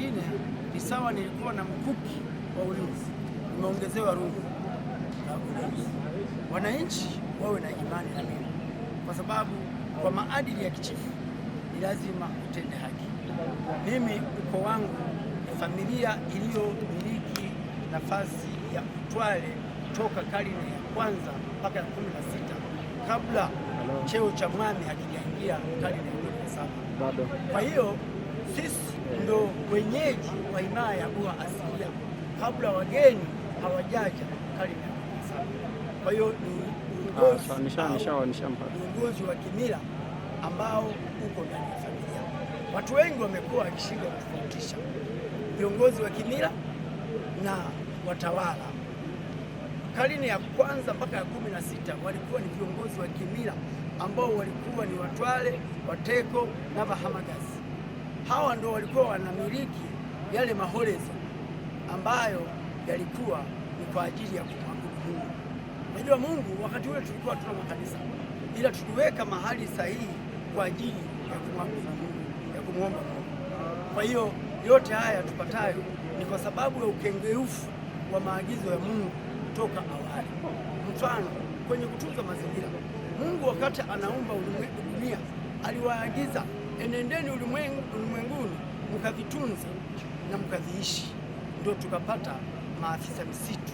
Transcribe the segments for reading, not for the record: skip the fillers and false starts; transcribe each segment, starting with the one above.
nyingine ni sawa, nilikuwa na mkuki wa ulinzi, nimeongezewa rungu la ulinzi. Wananchi wawe na imani na mimi, kwa sababu kwa maadili ya kichifu ni lazima utende haki. Mimi ukoo wangu ni familia iliyomiliki nafasi ya Mtwale toka karne ya kwanza mpaka ya 16 kabla cheo cha mwami hakijaingia karne ya 17. Kwa hiyo sisi ndo wenyeji wa himaya ya Buha asilia kabla wageni hawajaja karne ya 17. Kwa hiyo ni uongozi wa kimila ambao uko ndani ya familia. Watu wengi wamekuwa wakishindwa kutofautisha viongozi wa kimila na watawala. Karne ya kwanza mpaka ya 16 walikuwa ni viongozi wa kimila ambao walikuwa ni Watwale, Wateko na Bahamagazi. Hawa ndio walikuwa wanamiliki yale maholezo ambayo yalikuwa ni kwa ajili ya kumwabudu Mungu. Unajua Mungu wakati ule tulikuwa tuna makanisa, ila tuliweka mahali sahihi kwa ajili ya kumwabudu Mungu, ya kumwomba Mungu. Kwa hiyo yote haya tupatayo ni kwa sababu ya ukengeufu wa maagizo ya Mungu toka awali. Mfano, kwenye kutunza mazingira, Mungu wakati anaumba dunia aliwaagiza, enendeni ulimwenguni mkavitunze na mkaviishi. Ndio tukapata maafisa misitu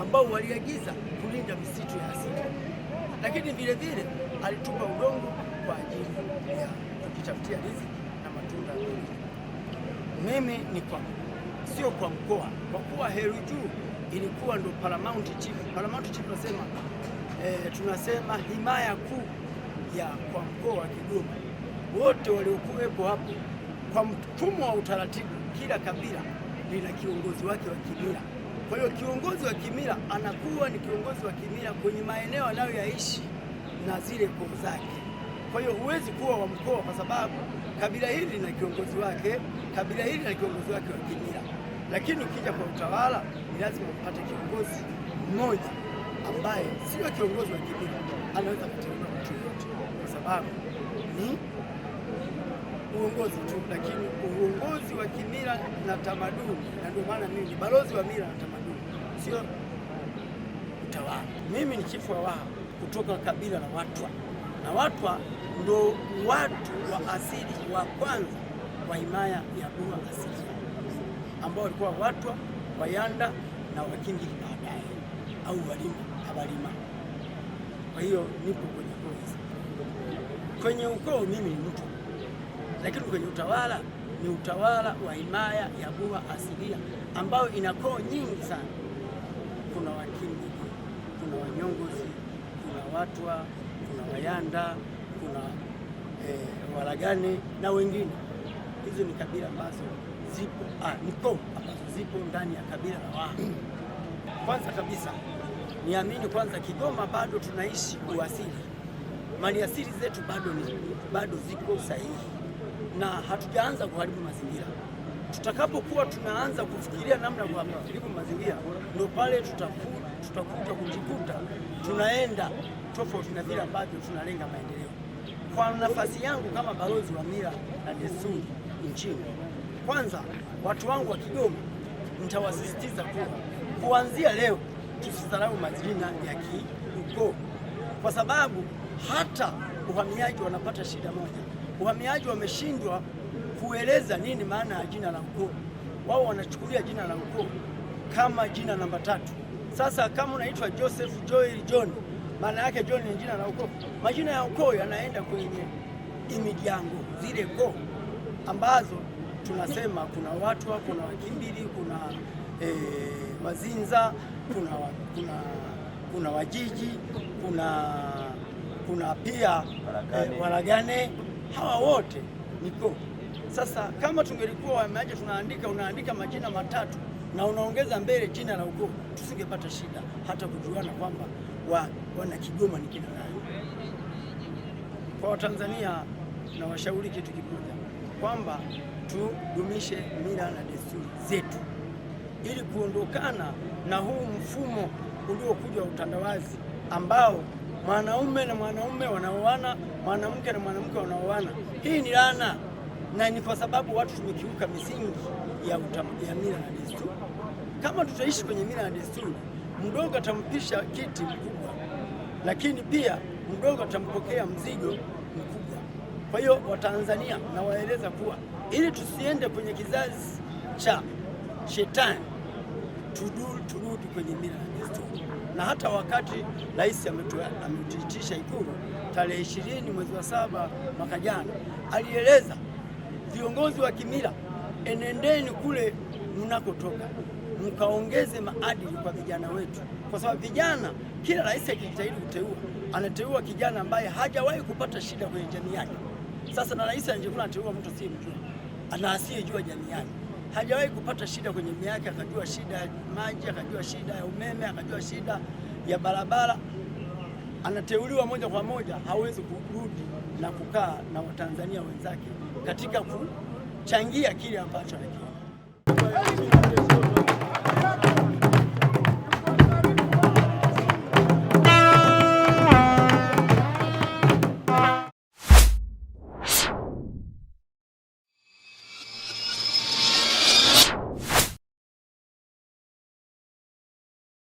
ambao waliagiza kulinda misitu ya asili, lakini vile vile alitupa udongo kwa ajili ya kujitafutia riziki na matunda. Mimi ni sio kwa mkoa, kwa kuwa Heru Juu ilikuwa ndo paramount chief. Paramount chief tunasema himaya kuu ya kwa mkoa wa Kigoma. Wote waliokuwepo hapo, kwa mfumo wa utaratibu, kila kabila lina kiongozi wake wa kimila. Kwa hiyo kiongozi wa kimila anakuwa ni kiongozi wa kimila kwenye maeneo anayoyaishi na zile koo zake. Kwa hiyo huwezi kuwa wa mkoa kwa sababu kabila hili lina kiongozi wake, kabila hili lina kiongozi wake wa kimila. Lakini ukija kwa utawala ni lazima upate kiongozi mmoja ambaye sio kiongozi wa kimila, anaweza kuteua mtu yote kwa sababu ni uongozi tu, lakini uongozi wa kimila na tamaduni. Na ndio maana mimi ni balozi wa mila na tamaduni, sio utawala. Mimi ni chifu wa Waha kutoka kabila la Watwa, na Watwa ndo watu wa asili wa kwanza wa himaya ya Buha asilia, ambao walikuwa Watwa, Wayanda na Wakingili baadaye au Abalima. Kwa hiyo nipo kwenye ukoo. Kwenye ukoo mimi ni mtu, lakini kwenye utawala ni utawala wa himaya ya Buha asilia ambayo ina koo nyingi sana. Kuna Wakingili, kuna Wanyongozi, kuna Watwa, kuna Wayanda, kuna Walagane na wengine. Hizo ni kabila ambazo zipo ni koo ambazo zipo ndani ya kabila la Waha. Kwanza kabisa niamini kwanza, Kigoma bado tunaishi uasili, maliasili zetu bado ziko sahihi na hatujaanza kuharibu mazingira. Tutakapokuwa tunaanza kufikiria namna ya kuharibu mazingira, ndio pale tutakuja kujikuta tunaenda tofauti na vile ambavyo tunalenga maendeleo. Kwa nafasi yangu kama balozi wa mila na desturi nchini, kwanza watu wangu wa Kigoma nitawasisitiza kuwa kuanzia leo tusidharau majina ya kiukoo, kwa sababu hata uhamiaji wanapata shida moja. Uhamiaji wameshindwa kueleza nini maana ya jina la ukoo. Wao wanachukulia jina la ukoo kama jina namba 3. Sasa kama unaitwa Joseph, Joel, John, maana yake John ni jina la ukoo. Majina ya ukoo yanaenda kwenye imiryango, zile koo ambazo tunasema kuna Watwa, kuna Wakimbili, kuna Wazinza, kuna Wajiji, kuna pia Walagane. Hawa wote ni koo. Sasa kama tungelikuwa wameaje unaandika majina matatu na unaongeza mbele jina la ukoo, tusingepata shida hata kujuana kwamba wana Kigoma ni kina nani. Kwa Watanzania na washauri kitu kimoja, kwamba tudumishe mila na desturi zetu ili kuondokana na huu mfumo uliokuja wa utandawazi ambao mwanaume na mwanaume wanaoana, mwanamke na mwanamke wanaoana. Hii ni laana, na ni kwa sababu watu tumekiuka misingi ya mila na desturi. Kama tutaishi kwenye mila na desturi, mdogo atampisha kiti mkubwa, lakini pia mdogo atampokea mzigo mkubwa. Kwa hiyo Watanzania nawaeleza kuwa ili tusiende kwenye kizazi cha shetani, turudi kwenye mila na desturi. Na hata wakati rais ametuitisha Ikulu tarehe 20 mwezi wa 7 mwaka jana, alieleza viongozi wa kimila, enendeni kule mnakotoka mkaongeze maadili kwa vijana wetu, kwa sababu vijana, kila rais akijitahidi kuteua, anateua kijana ambaye hajawahi kupata shida kwenye jamii yake. Sasa na rais angekuwa anateua mtu asiyemjua na asiyejua jamii yake, hajawahi kupata shida kwenye jamii yake, akajua shida ya maji, akajua shida ya umeme, akajua shida ya barabara, anateuliwa moja kwa moja, hawezi kurudi na kukaa na Watanzania wenzake katika kuchangia kile ambacho anakiona.